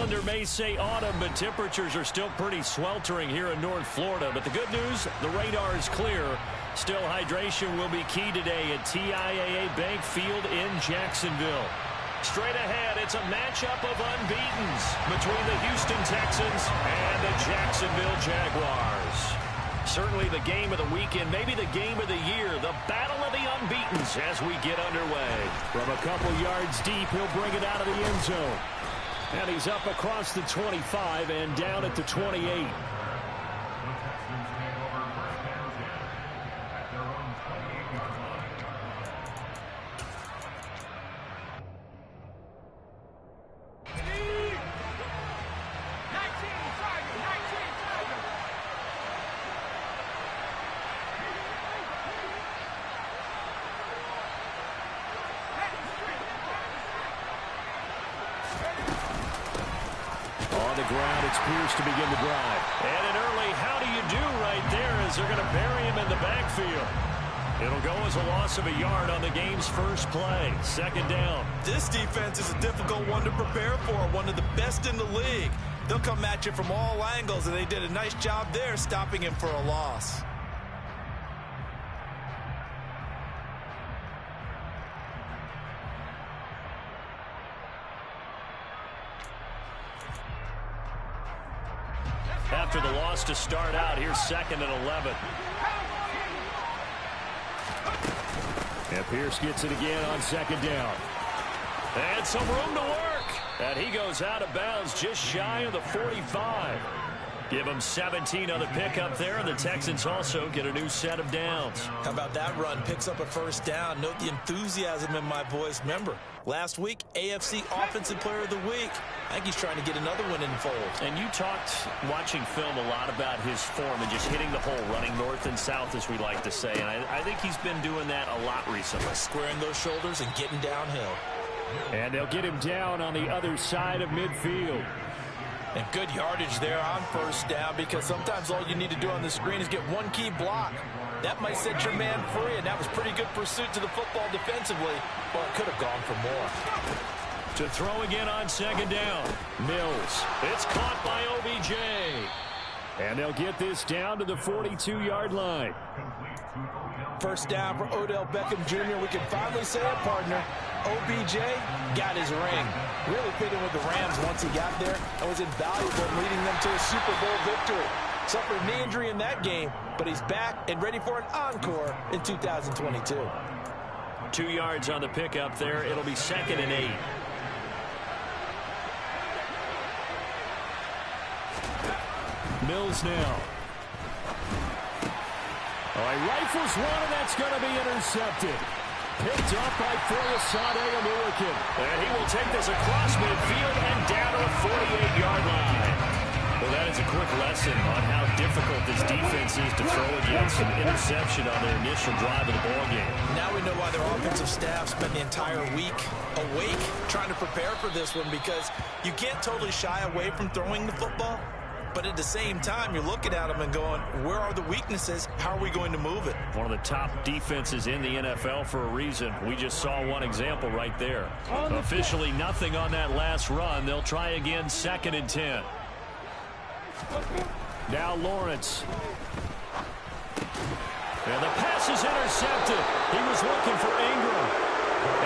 calendar may say autumn, but temperatures are still pretty sweltering here in North Florida. But the good news, the radar is clear. Still, hydration will be key today at TIAA Bank Field in Jacksonville. Straight ahead, it's a matchup of unbeatens between the Houston Texans and the Jacksonville Jaguars. Certainly the game of the weekend, maybe the game of the year, the battle of the unbeatens as we get underway. From a couple yards deep, he'll bring it out of the end zone. And he's up across the 25 and down at the 28. Pierce to begin the drive. And an early how do you do right there as they're going to bury him in the backfield. It'll go as a loss of a yard on the game's first play. Second down. This defense is a difficult one to prepare for, one of the best in the league. They'll come at you from all angles, and they did a nice job there stopping him for a loss. After the loss to start out, here's 2nd and 11. And Pierce gets it again on 2nd down. And some room to work. And he goes out of bounds just shy of the 45. Give him 17 on the pickup there, and the Texans also get a new set of downs. How about that run? Picks up a first down. Note the enthusiasm in my voice. Remember, last week, AFC Offensive Player of the Week. I think he's trying to get another one in the fold. And you talked, watching film, a lot about his form and just hitting the hole, running north and south, as we like to say. And I think he's been doing that a lot recently. Squaring those shoulders and getting downhill. And they'll get him down on the other side of midfield. And good yardage there on first down, because sometimes all you need to do on the screen is get one key block. That might set your man free, and that was pretty good pursuit to the football defensively. Well, it could have gone for more. To throw again on 2nd down. Mills. It's caught by OBJ. And they'll get this down to the 42-yard line. First down for Odell Beckham Jr. We can finally say it, partner. OBJ got his ring. Really fit in with the Rams once he got there and was invaluable in leading them to a Super Bowl victory. Suffered a knee injury in that game, but he's back and ready for an encore in 2022. 2 yards on the pickup there. It'll be 2nd and 8. Mills now. Oh, he rifles one, and that's going to be intercepted. Picked up by Foyesade American. And he will take this across midfield and down to the 48-yard line. Well, that is a quick lesson on how difficult this defense is to throw against. An interception on their initial drive of the ballgame. Now we know why their offensive staff spent the entire week awake trying to prepare for this one, because you can't totally shy away from throwing the football. But at the same time, you're looking at them and going, where are the weaknesses? How are we going to move it? One of the top defenses in the NFL for a reason. We just saw one example right there. Officially nothing on that last run. They'll try again, 2nd and 10. Now Lawrence. And the pass is intercepted. He was looking for Ingram.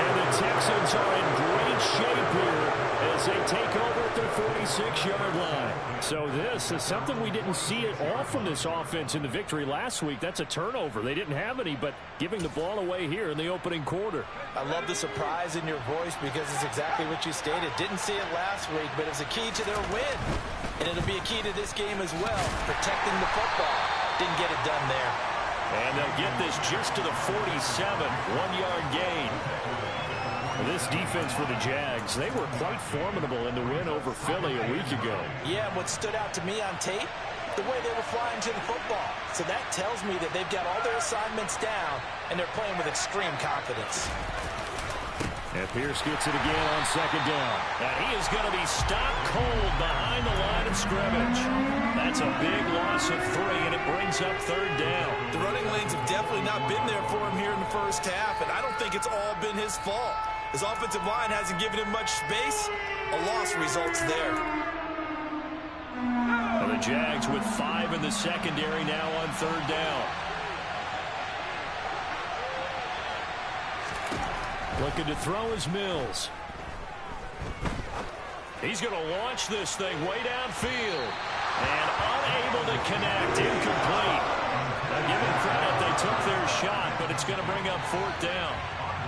And the Texans are in great shape here as they take over at their 46-yard line. So this is something we didn't see at all from this offense in the victory last week. That's a turnover. They didn't have any, but giving the ball away here in the opening quarter. I love the surprise in your voice, because it's exactly what you stated. Didn't see it last week, but it's a key to their win. And it'll be a key to this game as well, protecting the football. Didn't get it done there. And they'll get this just to the 47, 1-yard gain. This defense for the Jags, they were quite formidable in the win over Philly a week ago. Yeah, and what stood out to me on tape, the way they were flying to the football. So that tells me that they've got all their assignments down, and they're playing with extreme confidence. And Pierce gets it again on 2nd down. And he is going to be stopped cold behind the line of scrimmage. That's a big loss of 3, and it brings up 3rd down. The running lanes have definitely not been there for him here in the first half, and I don't think it's all been his fault. His offensive line hasn't given him much space. A loss results there. And the Jags with 5 in the secondary now on 3rd down. Looking to throw is Mills. He's going to launch this thing way downfield. And unable to connect. Incomplete. Now, give him credit. They took their shot, but it's going to bring up 4th down.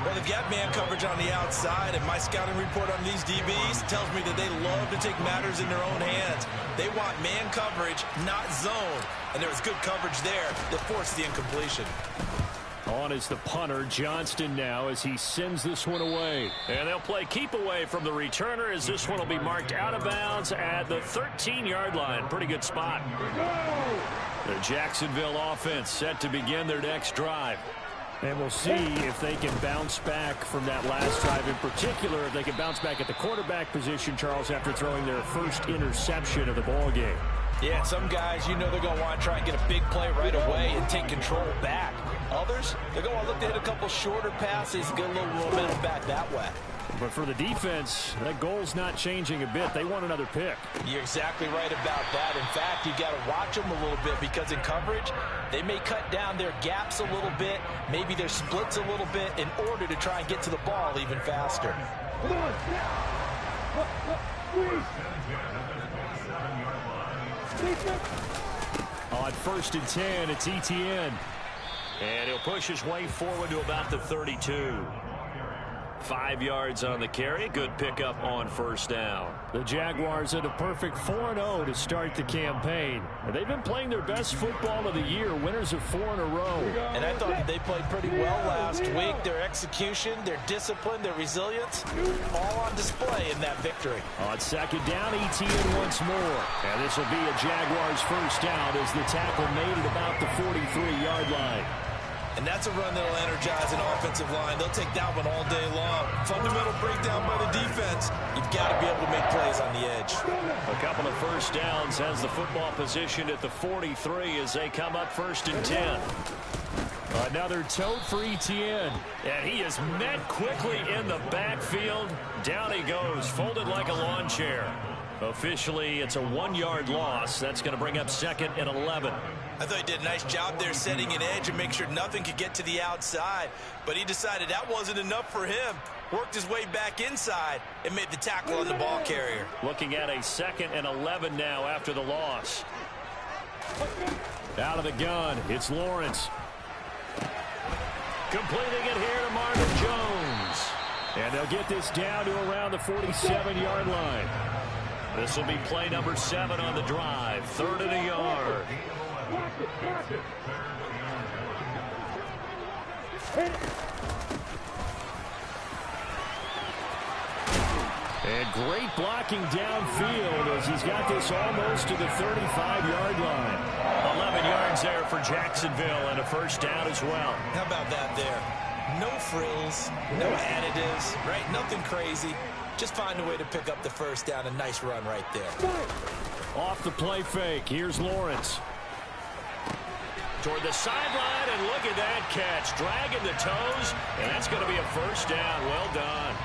Well, they've got man coverage on the outside, and my scouting report on these DBs tells me that they love to take matters in their own hands. They want man coverage, not zone. And there was good coverage there that forced the incompletion. On is the punter, Johnston, now as he sends this one away. And they'll play keep away from the returner as this one will be marked out of bounds at the 13-yard line. Pretty good spot. The Jacksonville offense set to begin their next drive. And we'll see if they can bounce back from that last drive in particular, if they can bounce back at the quarterback position, Charles, after throwing their first interception of the ball game. Yeah, some guys, you know they're going to want to try and get a big play right away and take control back. Others, they're going to look to hit a couple shorter passes and get a little momentum back that way. But for the defense, that goal's not changing a bit. They want another pick. You're exactly right about that. In fact, you got to watch them a little bit because in coverage, they may cut down their gaps a little bit, maybe their splits a little bit in order to try and get to the ball even faster. On 1st and 10, it's Etienne. And he'll push his way forward to about the 32. 5 yards on the carry. Good pickup on 1st down. The Jaguars at a perfect 4-0 to start the campaign. They've been playing their best football of the year, winners of 4 in a row. And I thought that they played pretty well last week. Their execution, their discipline, their resilience, all on display in that victory. On 2nd down, Etienne once more. And this will be a Jaguars 1st down as the tackle made at about the 43-yard line. And that's a run that'll energize an offensive line. They'll take that one all day long. Fundamental breakdown by the defense. You've got to be able to make plays on the edge. A couple of 1st downs has the football positioned at the 43 as they come up 1st and 10. Another tote for Etienne. And he is met quickly in the backfield. Down he goes, folded like a lawn chair. Officially, it's a 1-yard loss. That's going to bring up 2nd and 11. I thought he did a nice job there setting an edge and make sure nothing could get to the outside. But he decided that wasn't enough for him. Worked his way back inside and made the tackle on the ball carrier. Looking at a 2nd and 11 now after the loss. Out of the gun, it's Lawrence. Completing it here to Marvin Jones. And they'll get this down to around the 47-yard line. This will be play number 7 on the drive. 3rd and a yard. And great blocking downfield as he's got this almost to the 35-yard line. 11 yards there for Jacksonville and a 1st down as well. How about that there? No frills, no additives, right? Nothing crazy. Just find a way to pick up the 1st down. A nice run right there. Off the play fake. Here's Lawrence. Toward the sideline, and look at that catch. Dragging the toes, and that's going to be a 1st down. Well done.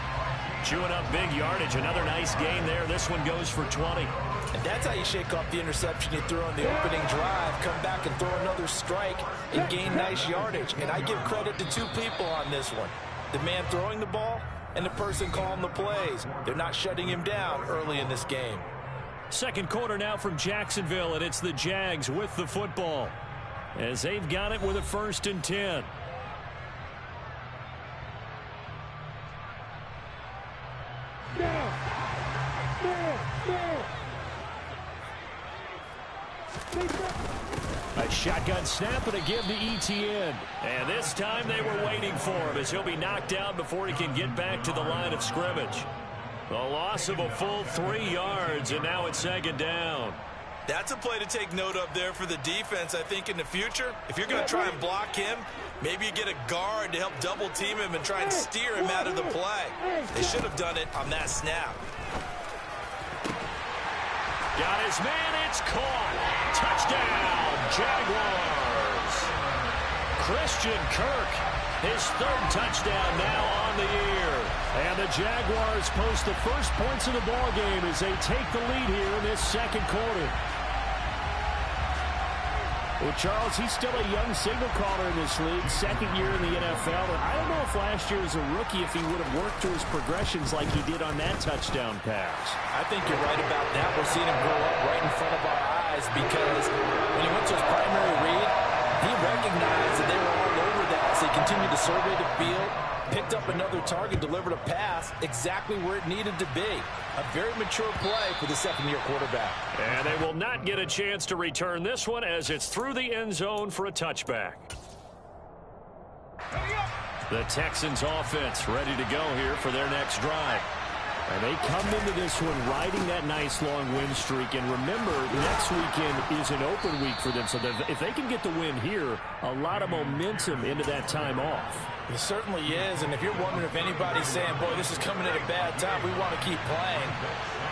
Chewing up big yardage. Another nice gain there. This one goes for 20. And that's how you shake off the interception you threw on the opening drive. Come back and throw another strike and gain nice yardage. And I give credit to 2 people on this one. The man throwing the ball and the person calling the plays. They're not shutting him down early in this game. 2nd quarter now from Jacksonville, and it's the Jags with the football as they've got it with a 1st and 10. A shotgun snap and a give to Etienne. And this time they were waiting for him as he'll be knocked down before he can get back to the line of scrimmage. The loss of a full 3 yards, and now it's 2nd down. That's a play to take note of there for the defense. I think in the future, if you're going to try and block him, maybe you get a guard to help double team him and try and steer him out of the play. They should have done it on that snap. Got his man, it's caught. Touchdown, Jaguars. Christian Kirk His third touchdown now on the year. And the Jaguars post the first points of the ball game as they take the lead here in this second quarter. Well, Charles, he's still a young signal caller in this league, second year in the NFL. And I don't know if last year as a rookie if he would have worked through his progressions like he did on that touchdown pass. I think you're right about that. We're seeing him grow up right in front of our eyes because when he went to his primary read, he recognized that they were all over that. So he continued to survey the field, picked up another target, delivered a pass exactly where it needed to be. A very mature play for the second-year quarterback. And they will not get a chance to return this one as it's through the end zone for a touchback. The Texans offense ready to go here for their next drive. And they come into this one riding that nice long win streak. And remember, next weekend is an open week for them. So if they can get the win here, a lot of momentum into that time off. It certainly is, and if you're wondering if anybody's saying, boy, this is coming at a bad time, we want to keep playing,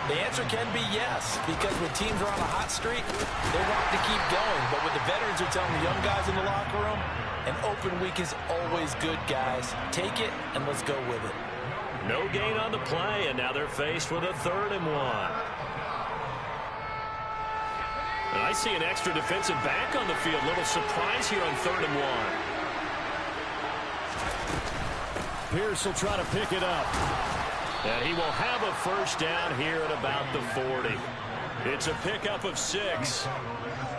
the answer can be yes, because when teams are on a hot streak, they want to keep going. But what the veterans are telling the young guys in the locker room, an open week is always good, guys. Take it, and let's go with it. No gain on the play, and now they're faced with a 3rd and 1. And I see an extra defensive back on the field. Little surprise here on 3rd and 1. Pierce will try to pick it up. And he will have a first down here at about the 40. It's a pickup of 6.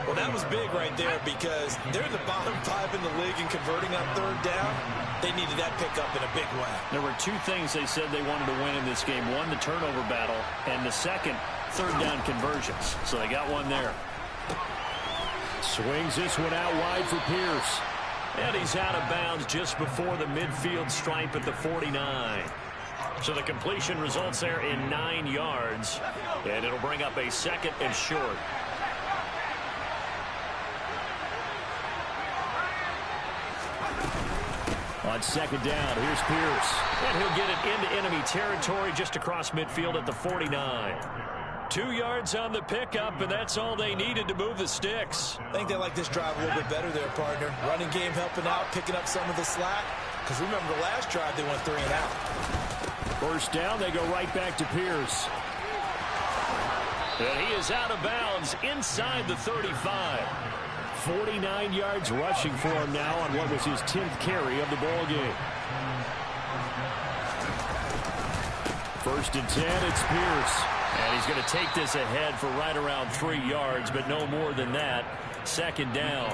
Well, that was big right there because they're the bottom 5 in the league in converting on 3rd down. They needed that pickup in a big way. There were 2 things they said they wanted to win in this game. One, the turnover battle, and the second, 3rd down conversions. So they got one there. Swings this one out wide for Pierce. And he's out of bounds just before the midfield stripe at the 49. So the completion results there in 9 yards. And it'll bring up a 2nd and short. On 2nd down, here's Pierce. And he'll get it into enemy territory just across midfield at the 49. 2 yards on the pickup, and that's all they needed to move the sticks. I think they like this drive a little bit better there, partner. Running game helping out, picking up some of the slack. Because remember the last drive, they went 3 and out. First down, they go right back to Pierce. And he is out of bounds inside the 35. 49 yards rushing for him now on what was his 10th carry of the ball game. 1st and 10, it's Pierce. And he's going to take this ahead for right around 3 yards, but no more than that. 2nd down.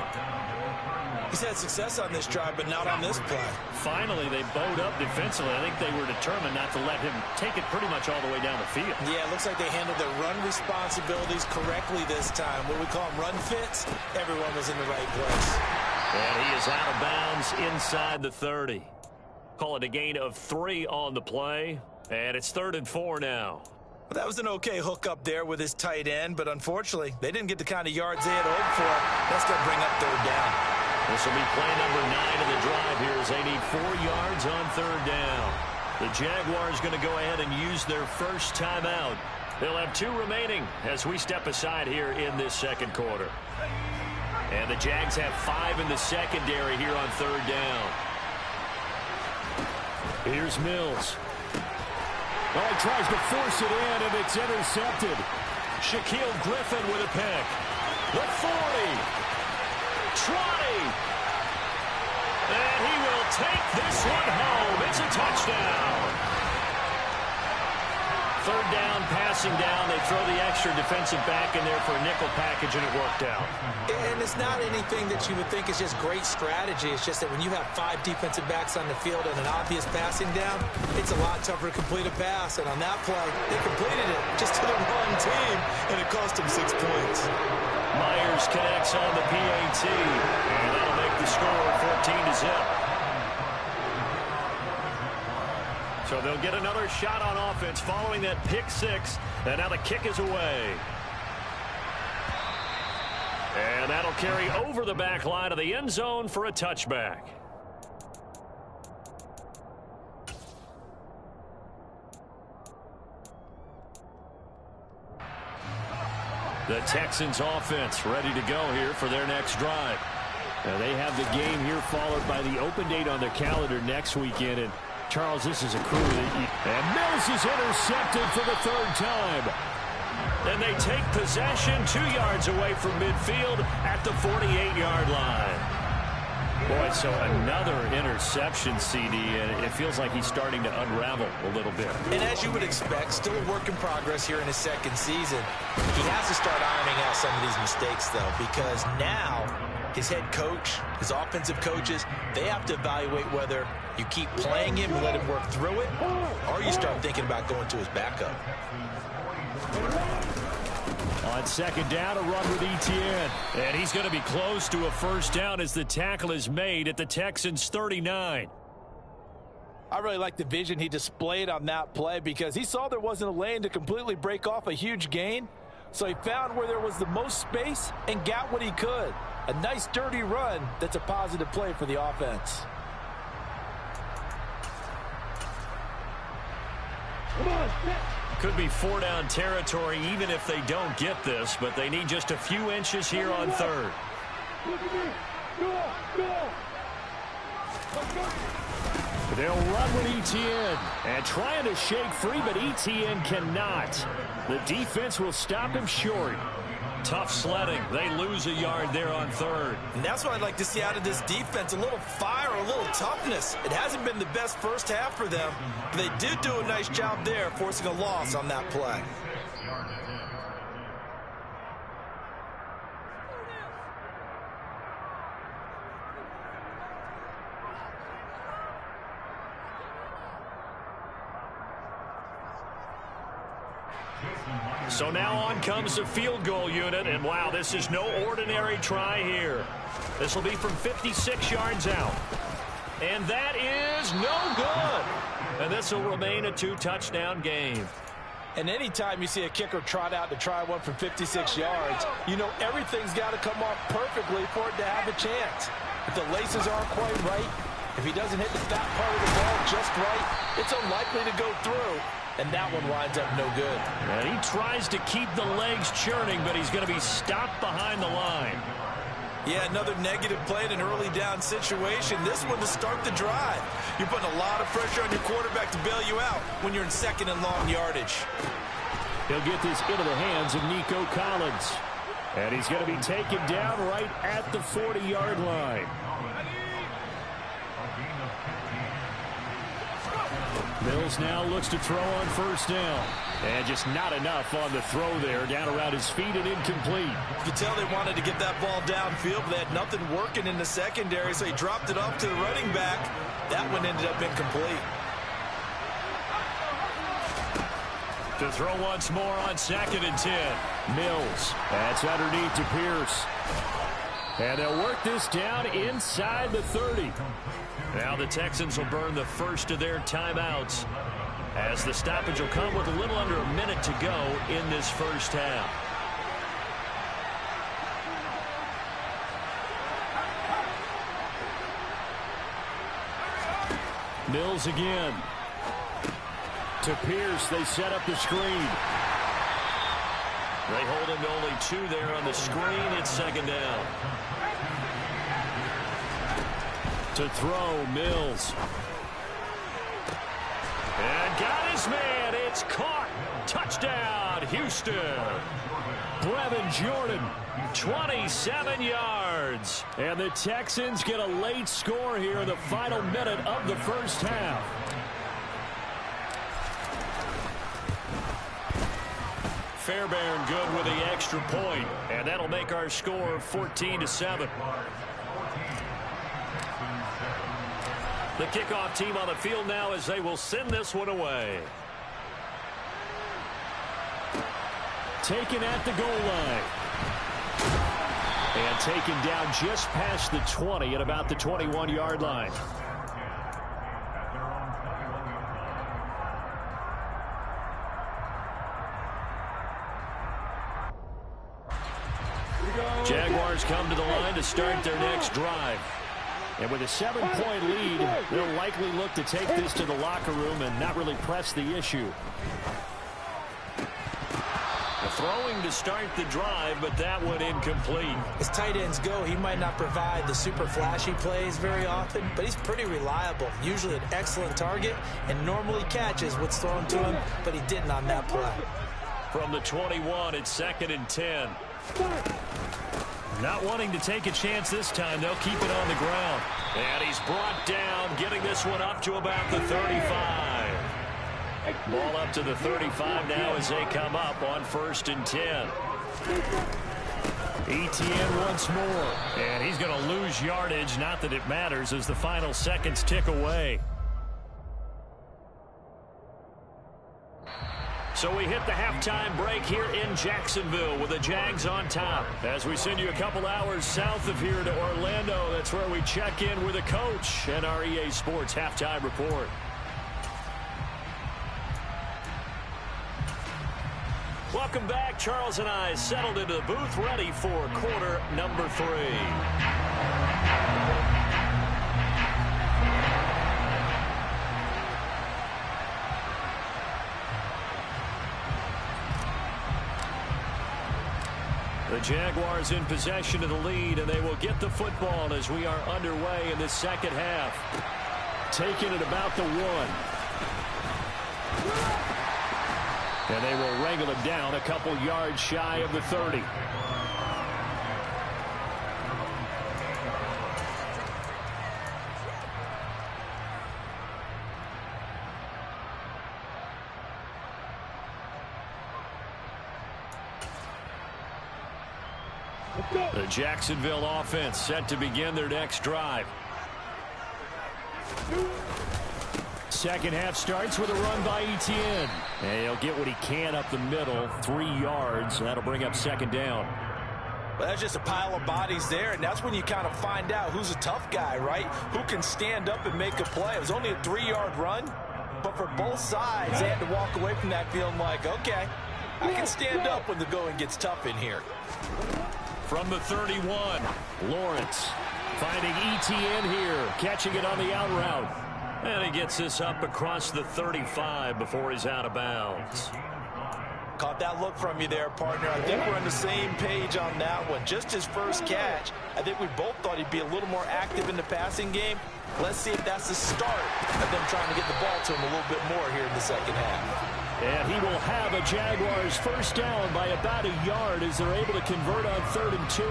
He's had success on this drive, but not on this play. Finally, they bowed up defensively. I think they were determined not to let him take it pretty much all the way down the field. Yeah, it looks like they handled their run responsibilities correctly this time. What we call them run fits, everyone was in the right place. And he is out of bounds inside the 30. Call it a gain of 3 on the play. And it's 3rd and 4 now. Well, that was an okay hook up there with his tight end, but unfortunately, they didn't get the kind of yards they had hoped for. That's going to bring up 3rd down. This will be play number 9 of the drive here as they need 4 yards on 3rd down. The Jaguars going to go ahead and use their first timeout. They'll have 2 remaining as we step aside here in this second quarter. And the Jags have 5 in the secondary here on 3rd down. Here's Mills. Oh, he tries to force it in, and it's intercepted. Shaquille Griffin with a pick. The 40. 20. And he will take this one home. It's a touchdown. 3rd down, passing down. They throw the extra defensive back in there for a nickel package, and it worked out. And it's not anything that you would think is just great strategy. It's just that when you have 5 defensive backs on the field and an obvious passing down, it's a lot tougher to complete a pass. And on that play, they completed it just to the wrong team, and it cost them 6 points. Myers connects on the PAT, and that'll make the score 14-0. So they'll get another shot on offense following that pick 6, and now the kick is away. And that'll carry over the back line of the end zone for a touchback. The Texans offense ready to go here for their next drive. They have the game here followed by the open date on their calendar next weekend. And Charles, this is a crew and Mills is intercepted for the third time. And they take possession 2 yards away from midfield at the 48-yard line. Boy, so another interception, CD, and it feels like he's starting to unravel a little bit. And as you would expect, still a work in progress here in his second season. He has to start ironing out some of these mistakes, though, because now his head coach, his offensive coaches, they have to evaluate whether you keep playing him and let him work through it, or you start thinking about going to his backup. On second down, a run with Etienne. And he's going to be close to a first down as the tackle is made at the Texans' 39. I really like the vision he displayed on that play because he saw there wasn't a lane to completely break off a huge gain. So he found where there was the most space and got what he could. A nice, dirty run that's a positive play for the offense. Could be 4-down territory even if they don't get this, but they need just a few inches here on third. They'll run with Etienne and trying to shake free, but Etienne cannot. The defense will stop him short. Tough sledding. They lose a yard there on third. And that's what I'd like to see out of this defense, a little fire, a little toughness. It hasn't been the best first half for them, but they did do a nice job there, forcing a loss on that play. So now on comes the field goal unit, and wow, this is no ordinary try here. This will be from 56 yards out. And that is no good. And this will remain a 2-touchdown game. And anytime you see a kicker trot out to try one from 56 yards, you know everything's got to come off perfectly for it to have a chance. If the laces aren't quite right, if he doesn't hit the fat part of the ball just right, it's unlikely to go through. And that one winds up no good. And he tries to keep the legs churning, but he's going to be stopped behind the line. Yeah, another negative play in an early down situation. This one to start the drive. You're putting a lot of pressure on your quarterback to bail you out when you're in second and long yardage. He'll get this into the hands of Nico Collins. And he's going to be taken down right at the 40-yard line. Mills now looks to throw on first down. And just not enough on the throw there. Down around his feet and incomplete. You could tell they wanted to get that ball downfield, but they had nothing working in the secondary, so he dropped it off to the running back. That one ended up incomplete. To throw once more on 2nd and 10. Mills. That's underneath to Pierce. And they'll work this down inside the 30. Now the Texans will burn the first of their timeouts as the stoppage will come with a little under a minute to go in this first half. Mills again. To Pierce, they set up the screen. They hold him to only 2 there on the screen. It's 2nd down. To throw, Mills. And got his man. It's caught. Touchdown, Houston. Brevin Jordan, 27 yards. And the Texans get a late score here in the final minute of the first half. Fairbairn good with the extra point, and that'll make our score 14-7. The kickoff team on the field now as they will send this one away. Taken at the goal line. And taken down just past the 20 at about the 21-yard line. Jaguars come to the line to start their next drive. And with a 7-point lead, they'll likely look to take this to the locker room and not really press the issue. The throwing to start the drive, but that one incomplete. As tight ends go, he might not provide the super flashy plays very often, but he's pretty reliable. Usually an excellent target and normally catches what's thrown to him, but he didn't on that play. From the 21, it's 2nd and 10. Not wanting to take a chance this time, they'll keep it on the ground. And he's brought down, getting this one up to about the 35. Ball up to the 35 now as they come up on 1st and 10. Etienne once more. And he's going to lose yardage. Not that it matters as the final seconds tick away. So we hit the halftime break here in Jacksonville with the Jags on top. As we send you a couple hours south of here to Orlando, that's where we check in with the coach and our EA Sports halftime report. Welcome back. Charles and I settled into the booth, ready for quarter number 3. The Jaguars in possession of the lead, and they will get the football as we are underway in this second half. Taking it about the 1. And they will wrangle him down a couple yards shy of the 30. The Jacksonville offense set to begin their next drive. Second half starts with a run by Etienne. And he'll get what he can up the middle, 3 yards. That'll bring up 2nd down. Well, that's just a pile of bodies there, and that's when you kind of find out who's a tough guy, right? Who can stand up and make a play. It was only a 3-yard run, but for both sides, they had to walk away from that feeling like, okay, I can stand up when the going gets tough in here. From the 31, Lawrence finding Etienne here, catching it on the out route. And he gets this up across the 35 before he's out of bounds. Caught that look from you there, partner. I think we're on the same page on that one. Just his first catch, I think we both thought he'd be a little more active in the passing game. Let's see if that's the start of them trying to get the ball to him a little bit more here in the second half. And he will have a Jaguars first down by about a yard as they're able to convert on 3rd and 2.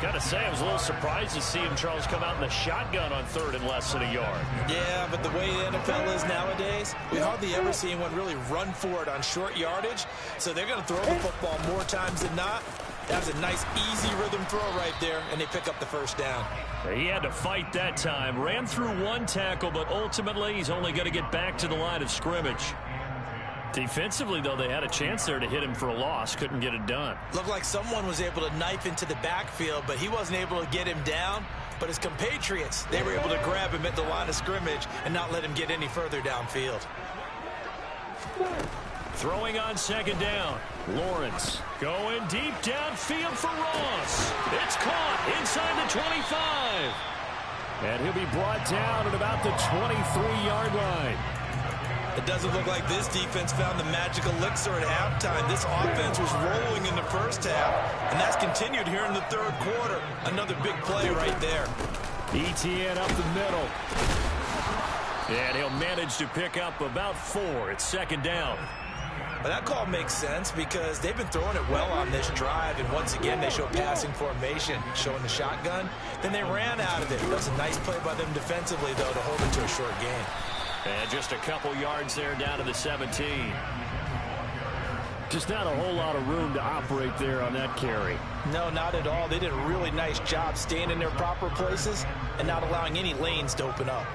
Got to say, I was a little surprised to see him, Charles, come out in the shotgun on 3rd and less than a yard. Yeah, but the way the NFL is nowadays, we hardly ever see anyone really run for it on short yardage. So they're going to throw the football more times than not. That was a nice, easy rhythm throw right there, and they pick up the first down. He had to fight that time. Ran through 1 tackle, but ultimately he's only going to get back to the line of scrimmage. Defensively, though, they had a chance there to hit him for a loss. Couldn't get it done. Looked like someone was able to knife into the backfield, but he wasn't able to get him down. But his compatriots, they were able to grab him at the line of scrimmage and not let him get any further downfield. Throwing on 2nd down. Lawrence going deep downfield for Ross. It's caught inside the 25. And he'll be brought down at about the 23-yard line. It doesn't look like this defense found the magic elixir at halftime. This offense was rolling in the first half, and that's continued here in the 3rd quarter. Another big play right there. Etienne up the middle. And he'll manage to pick up about 4. It's 2nd down. Well, that call makes sense because they've been throwing it well on this drive, and once again they show passing formation, showing the shotgun. Then they ran out of it. That was a nice play by them defensively, though, to hold it to a short game. And just a couple yards there down to the 17. Just not a whole lot of room to operate there on that carry. No, not at all. They did a really nice job staying in their proper places and not allowing any lanes to open up.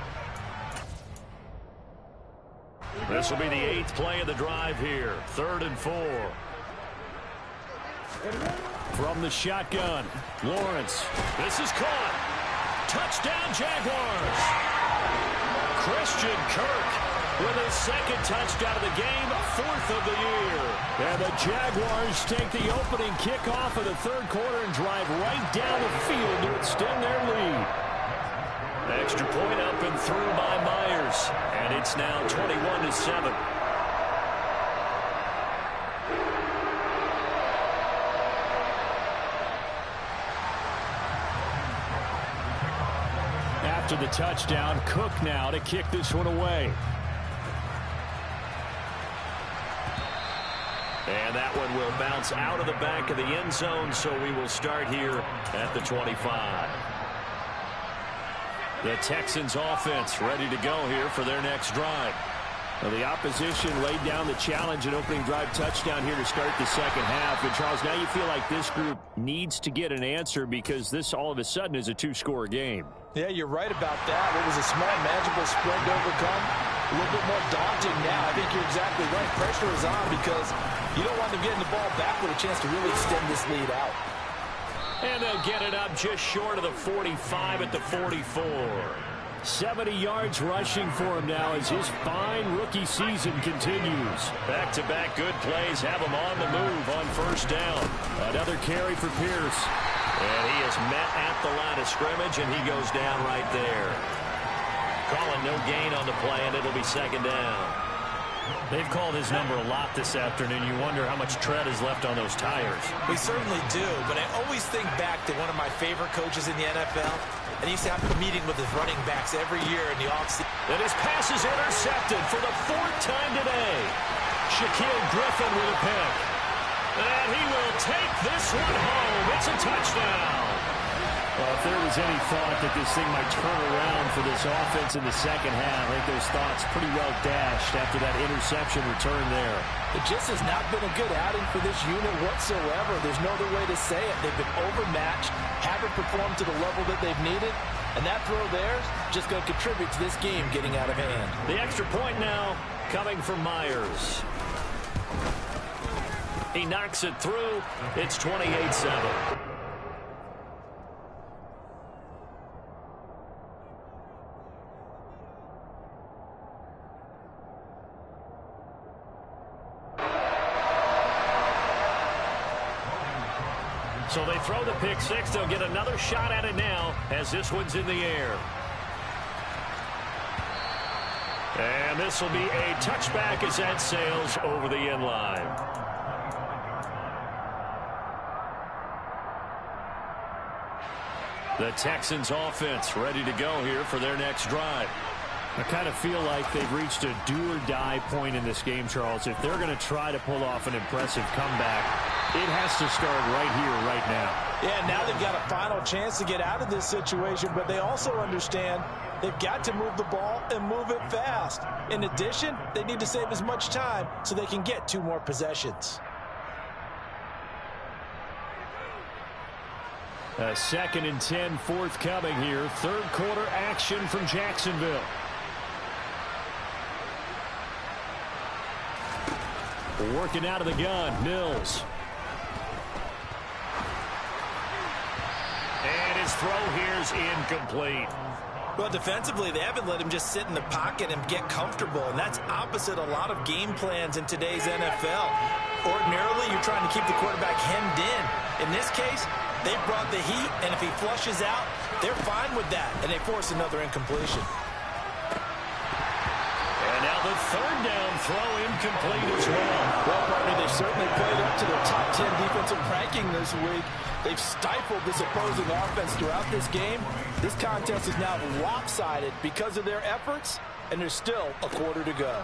This will be the 8th play of the drive here. 3rd and 4. From the shotgun, Lawrence. This is caught. Touchdown, Jaguars. Christian Kirk with his 2nd touchdown of the game, 4th of the year. And the Jaguars take the opening kickoff of the 3rd quarter and drive right down the field to extend their lead. Extra point up and through by Myers. And it's now 21-7. after the touchdown. Cook now to kick this one away. And that one will bounce out of the back of the end zone, so we will start here at the 25. The Texans offense ready to go here for their next drive. Well, the opposition laid down the challenge and opening drive touchdown here to start the second half. And, Charles, now you feel like this group needs to get an answer because this all of a sudden is a two-score game. Yeah, you're right about that. It was a small, manageable spread to overcome. A little bit more daunting now. I think you're exactly right. Pressure is on because you don't want them getting the ball back with a chance to really extend this lead out. And they'll get it up just short of the 45 at the 44. 70 yards rushing for him now as his fine rookie season continues. Back-to-back good plays have him on the move on first down. Another carry for Pierce. And he is met at the line of scrimmage, and he goes down right there. Calling no gain on the play, and it'll be second down. They've called his number a lot this afternoon. You wonder how much tread is left on those tires. We certainly do, but I always think back to one of my favorite coaches in the NFL. And he used to have a meeting with his running backs every year in the offseason. And his pass is intercepted for the fourth time today. Shaquille Griffin with a pick. And he will take this one home. It's a touchdown. Well, if there was any thought that this thing might turn around for this offense in the second half, I think those thoughts pretty well dashed after that interception return there. It just has not been a good outing for this unit whatsoever. There's no other way to say it. They've been overmatched, haven't performed to the level that they've needed, and that throw there is just going to contribute to this game getting out of hand. The extra point now coming from Myers. He knocks it through. It's 28-7. So they throw the pick six. They'll get another shot at it now as this one's in the air. And this will be a touchback as that sails over the end line. The Texans offense ready to go here for their next drive. I kind of feel like they've reached a do-or-die point in this game, Charles. If they're going to try to pull off an impressive comeback, it has to start right here, right now. Yeah, now they've got a final chance to get out of this situation, but they also understand they've got to move the ball and move it fast. In addition, they need to save as much time so they can get 2 more possessions. A 2nd and 10 forthcoming here. Third quarter action from Jacksonville. Working out of the gun, Mills. And his throw here's incomplete. Well, defensively, they haven't let him just sit in the pocket and get comfortable, and that's opposite a lot of game plans in today's NFL. Ordinarily, you're trying to keep the quarterback hemmed in. In this case, they brought the heat, and if he flushes out, they're fine with that, and they force another incompletion. And now the third down throw incomplete as well. Well, partner, they certainly played up to their top 10 defensive ranking this week. They've stifled this opposing offense throughout this game. This contest is now lopsided because of their efforts, and there's still a quarter to go.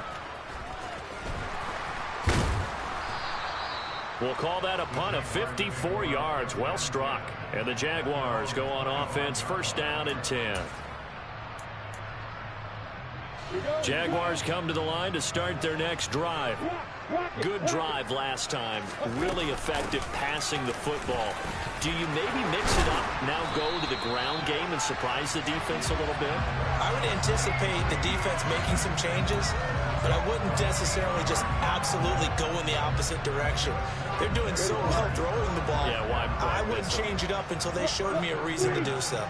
We'll call that a punt of 54 yards. Well struck. And the Jaguars go on offense, first down and 10. Jaguars come to the line to start their next drive. Good drive last time. Really effective passing the football. Do you maybe mix it up, now go to the ground game and surprise the defense a little bit? I would anticipate the defense making some changes, but I wouldn't necessarily just absolutely go in the opposite direction. They're doing so well throwing the ball. Yeah, why I wouldn't change it up until they showed me a reason to do so.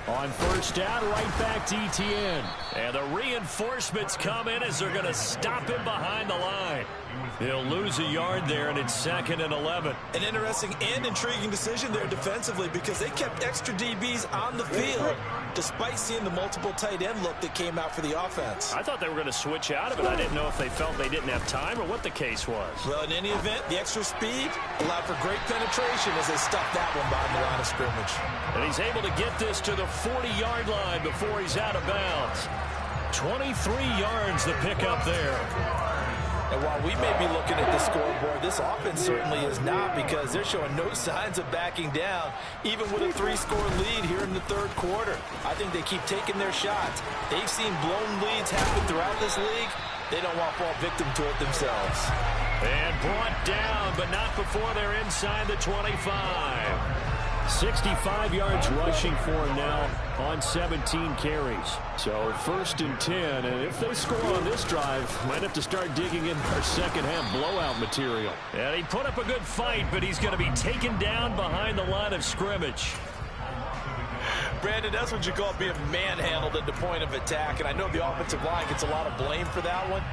On first down, right back to ETN. And the reinforcements come in as they're going to stop him behind the line. He'll lose a yard there, and it's 2nd and 11. An interesting and intriguing decision there defensively because they kept extra DBs on the field despite seeing the multiple tight end look that came out for the offense. I thought they were going to switch out of it. I didn't know if they felt they didn't have time or what the case was. Well, in any event, the extra speed allowed for great penetration as they stuffed that one behind the line of scrimmage. And he's able to get this to the 40-yard line before he's out of bounds. 23 yards the pickup there. And while we may be looking at the scoreboard, this offense certainly is not because they're showing no signs of backing down, even with a 3-score lead here in the third quarter. I think they keep taking their shots. They've seen blown leads happen throughout this league. They don't want to fall victim to it themselves. And brought down, but not before they're inside the 25. 65 yards rushing for him now on 17 carries. So 1st and 10, and if they score on this drive, might have to start digging in our second half blowout material. And he put up a good fight, but he's going to be taken down behind the line of scrimmage. Brandon, that's what you call being manhandled at the point of attack, and I know the offensive line gets a lot of blame for that one.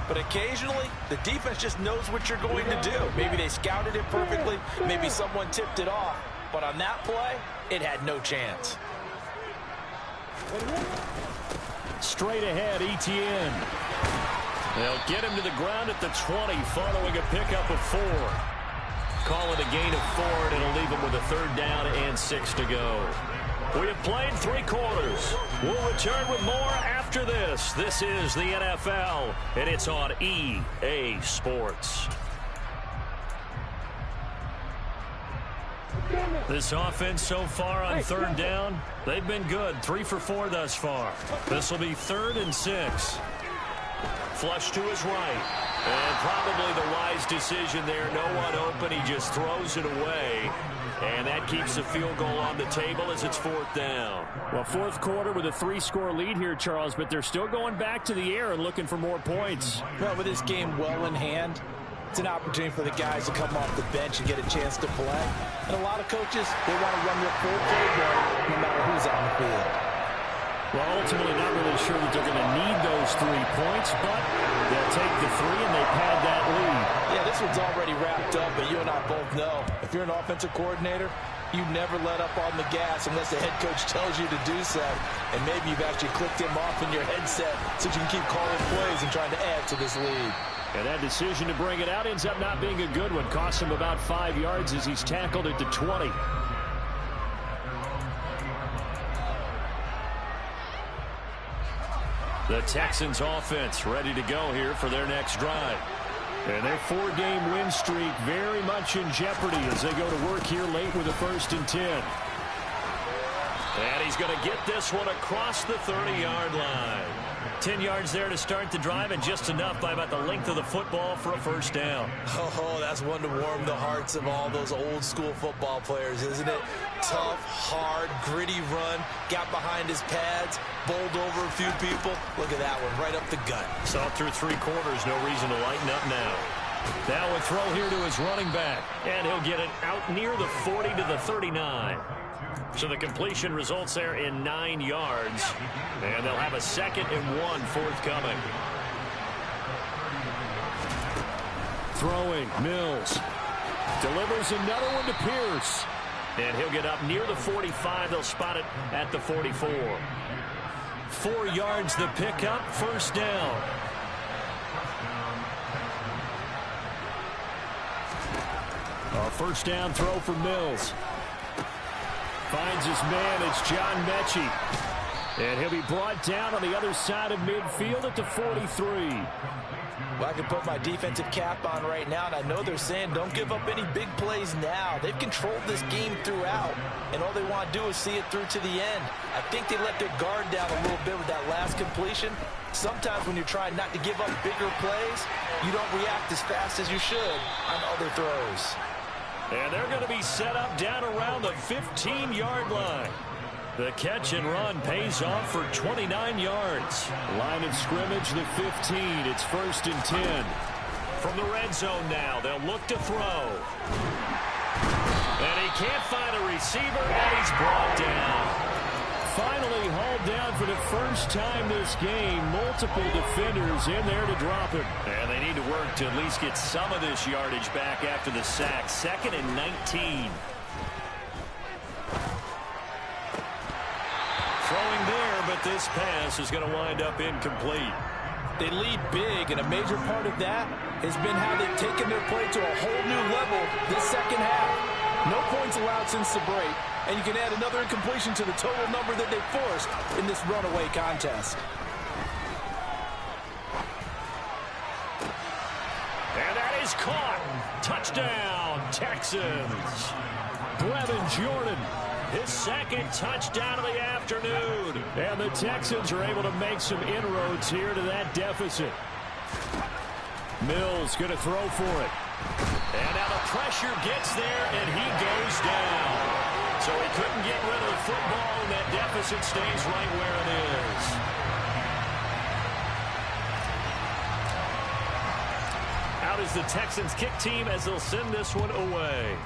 But occasionally, the defense just knows what you're going to do. Maybe they scouted it perfectly. Maybe someone tipped it off. But on that play, it had no chance. Straight ahead, Etienne. They'll get him to the ground at the 20 following a pickup of 4. Call it a gain of 4, and it'll leave him with a 3rd down and 6 to go. We have played 3 quarters. We'll return with more after this. This is the NFL, and it's on EA Sports. This offense so far on 3rd down, they've been good. 3 for 4 thus far. This will be 3rd and 6. Flush to his right. And probably the wise decision there. No one open. He just throws it away. And that keeps the field goal on the table as it's 4th down. Well, 4th quarter with a 3-score lead here, Charles, but they're still going back to the air and looking for more points. Well, with this game well in hand, it's an opportunity for the guys to come off the bench and get a chance to play. And a lot of coaches, they want to run their full playbook no matter who's on the field. Well, ultimately not really sure that they're going to need those 3 points, but they'll take the 3 and they pad that lead. Yeah, this one's already wrapped up, but you and I both know if you're an offensive coordinator, you never let up on the gas unless the head coach tells you to do so. And maybe you've actually clicked him off in your headset so you can keep calling plays and trying to add to this lead. And that decision to bring it out ends up not being a good one. Costs him about 5 yards as he's tackled at the 20. The Texans offense ready to go here for their next drive. And their 4-game win streak very much in jeopardy as they go to work here late with a 1st and 10. And he's going to get this one across the 30-yard line. 10 yards there to start the drive, and just enough by about the length of the football for a 1st down. Oh, that's one to warm the hearts of all those old-school football players, isn't it? Tough, hard, gritty run, got behind his pads, bowled over a few people. Look at that one, right up the gut. Saw through 3 quarters, no reason to lighten up now. Now a throw here to his running back, and he'll get it out near the 40 to the 39. So the completion results there in 9 yards. And they'll have a 2nd and 1 forthcoming. Throwing, Mills. Delivers another one to Pierce. And he'll get up near the 45. They'll spot it at the 44. 4 yards the pickup, 1st down. A 1st down throw for Mills. Finds his man. It's John Mechie. And he'll be brought down on the other side of midfield at the 43. Well, I can put my defensive cap on right now, and I know they're saying don't give up any big plays now. They've controlled this game throughout, and all they want to do is see it through to the end. I think they let their guard down a little bit with that last completion. Sometimes when you're trying not to give up bigger plays, you don't react as fast as you should on other throws. And they're going to be set up down around the 15-yard line. The catch and run pays off for 29 yards. Line of scrimmage, the 15. It's 1st and 10. From the red zone now, they'll look to throw. And he can't find a receiver, and he's brought down. Finally hauled down for the first time this game. Multiple defenders in there to drop him. And they need to work to at least get some of this yardage back after the sack. 2nd and 19. Throwing there, but this pass is going to wind up incomplete. They lead big, and a major part of that has been how they've taken their play to a whole new level this second half. No points allowed since the break, and you can add another incompletion to the total number that they forced in this runaway contest. And that is caught. Touchdown, Texans. Brevin Jordan, his 2nd touchdown of the afternoon. And the Texans are able to make some inroads here to that deficit. Mills going to throw for it. And now the pressure gets there, and he goes down. So he couldn't get rid of the football, and that deficit stays right where it is. Out is the Texans kick team as they'll send this one away.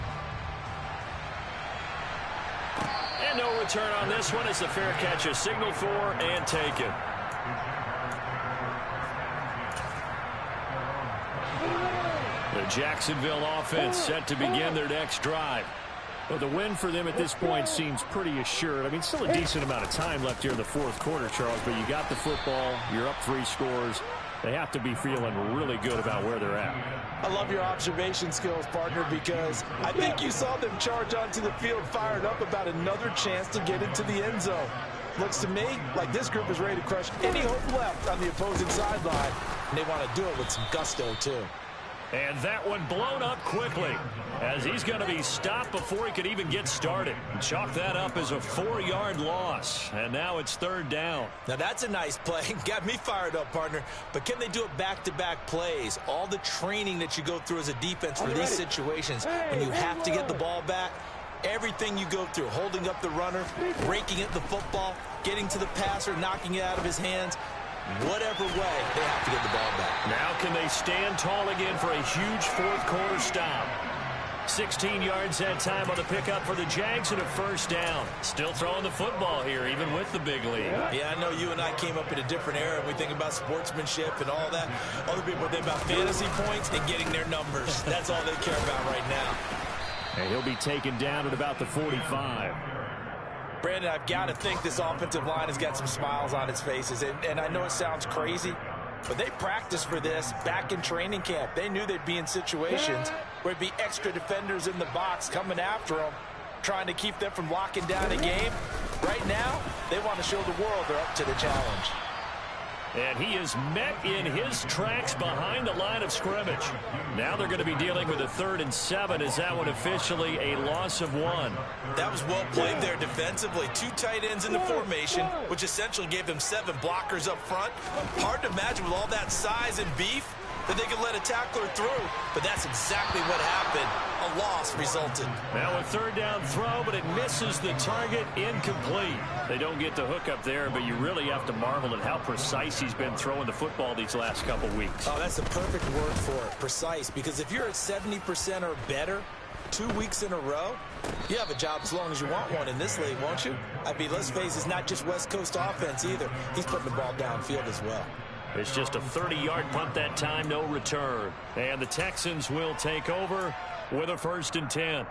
And no return on this one as the fair catch is signaled for and taken. The Jacksonville offense set to begin their next drive. Well, the win for them at this point seems pretty assured. I mean, still a decent amount of time left here in the 4th quarter, Charles, but you got the football, you're up 3 scores. They have to be feeling really good about where they're at. I love your observation skills, partner, because I think you saw them charge onto the field fired up about another chance to get into the end zone. Looks to me like this group is ready to crush any hope left on the opposing sideline, and they want to do it with some gusto, too. And that one blown up quickly as he's going to be stopped before he could even get started. Chalk that up as a 4-yard loss, and now it's 3rd down. Now that's a nice play. Got me fired up, partner. But can they do it back-to-back plays? All the training that you go through as a defense for these situations, when you have to get the ball back, everything you go through, holding up the runner, breaking at the football, getting to the passer, knocking it out of his hands, whatever way, they have to get the ball back. Now can they stand tall again for a huge 4th quarter stop? 16 yards that time on the pickup for the Jags and a 1st down. Still throwing the football here, even with the big lead. Yeah, I know you and I came up in a different era, and we think about sportsmanship and all that. Other people think about fantasy points and getting their numbers. That's all they care about right now. And he'll be taken down at about the 45. Brandon, I've got to think this offensive line has got some smiles on its faces. And I know it sounds crazy, but they practiced for this back in training camp. They knew they'd be in situations where it'd be extra defenders in the box coming after them, trying to keep them from locking down a game. Right now, they want to show the world they're up to the challenge. And he is met in his tracks behind the line of scrimmage. Now they're going to be dealing with a 3rd and 7. Is that one officially a loss of 1? That was well played there defensively. 2 tight ends in the formation, which essentially gave them 7 blockers up front. Hard to imagine with all that size and beef that they could let a tackler through, but that's exactly what happened. A loss resulted. Now a 3rd down throw, but it misses the target, incomplete. They don't get the hook up there, but you really have to marvel at how precise he's been throwing the football these last couple weeks. Oh, that's the perfect word for it, precise, because if you're at 70% or better 2 weeks in a row, you have a job as long as you want one in this league, won't you? I mean, let's face it, it's not just West Coast offense either. He's putting the ball downfield as well. It's just a 30-yard punt that time, no return. And the Texans will take over with a 1st and 10.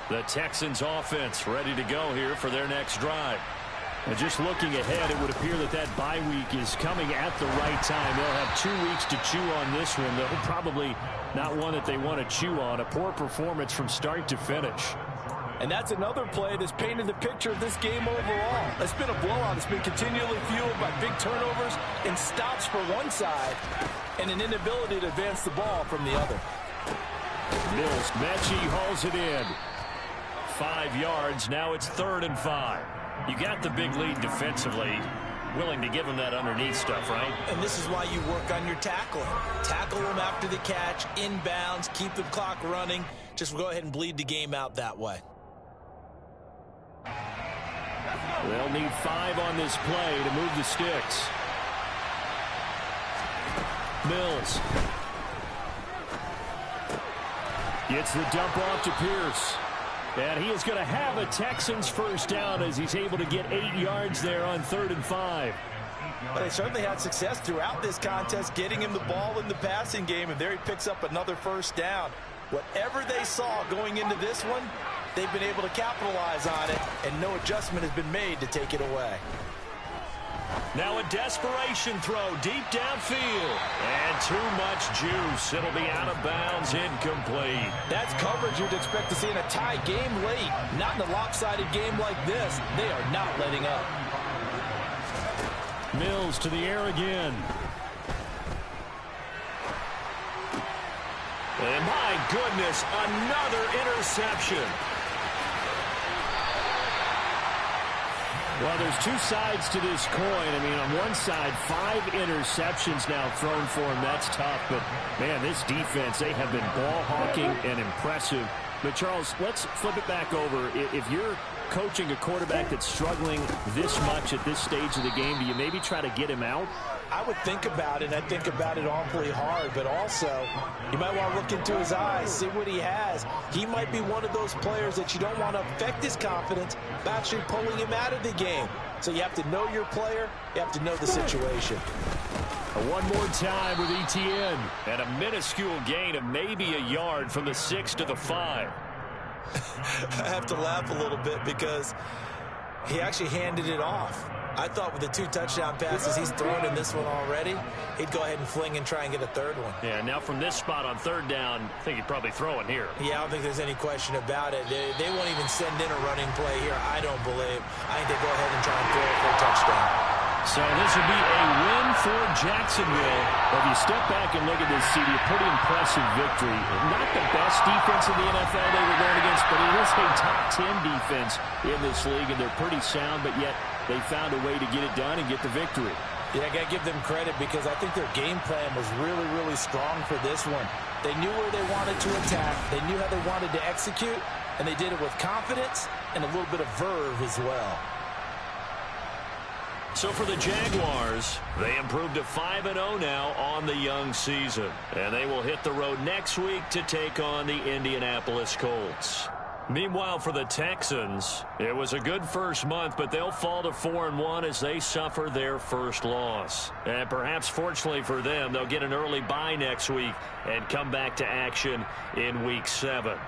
The Texans offense ready to go here for their next drive. And just looking ahead, it would appear that that bye week is coming at the right time. They'll have 2 weeks to chew on this one, though probably not one that they want to chew on. A poor performance from start to finish. And that's another play that's painted the picture of this game overall. It's been a blowout. It's been continually fueled by big turnovers and stops for one side and an inability to advance the ball from the other. Mills, Mechie hauls it in. 5 yards. Now it's 3rd and 5. You got the big lead defensively. Willing to give them that underneath stuff, right? And this is why you work on your tackling. Tackle them after the catch, inbounds, keep the clock running. Just go ahead and bleed the game out that way. They'll need 5 on this play to move the sticks. Mills gets the dump off to Pierce. And he is going to have a Texans first down as he's able to get 8 yards there on 3rd and 5. But they certainly had success throughout this contest, getting him the ball in the passing game, and there he picks up another first down. Whatever they saw going into this one, they've been able to capitalize on it, and no adjustment has been made to take it away. Now a desperation throw deep downfield. And too much juice. It'll be out of bounds, incomplete. That's coverage you'd expect to see in a tie game late. Not in a lopsided game like this. They are not letting up. Mills to the air again. And my goodness, another interception. Well, there's two sides to this coin. I mean, on one side, 5 interceptions now thrown for him. That's tough. But, man, this defense, they have been ball hawking and impressive. But, Charles, let's flip it back over. If you're coaching a quarterback that's struggling this much at this stage of the game, do you maybe try to get him out? I would think about it. I think about it awfully hard, but also you might want to look into his eyes, see what he has. He might be one of those players that you don't want to affect his confidence by actually pulling him out of the game. So you have to know your player. You have to know the situation. One more time with ETN. And a minuscule gain of maybe a yard from the 6 to the 5. I have to laugh a little bit because he actually handed it off. I thought with the 2 touchdown passes he's thrown in this one already, he'd go ahead and fling and try and get a 3rd one. Yeah, now from this spot on 3rd down, I think he'd probably throw it here. Yeah, I don't think there's any question about it. They won't even send in a running play here, I don't believe. I think they go ahead and try and throw it for a touchdown. So this would be a win for Jacksonville. If you step back and look at this, CD, a pretty impressive victory. Not the best defense in the NFL they were going against, but it is a top 10 defense in this league, and they're pretty sound, but yet they found a way to get it done and get the victory. Yeah, I got to give them credit because I think their game plan was really, really strong for this one. They knew where they wanted to attack. They knew how they wanted to execute, and they did it with confidence and a little bit of verve as well. So for the Jaguars, they improved to 5-0 now on the young season. And they will hit the road next week to take on the Indianapolis Colts. Meanwhile, for the Texans, it was a good first month, but they'll fall to 4-1 as they suffer their first loss. And perhaps fortunately for them, they'll get an early bye next week and come back to action in Week 7.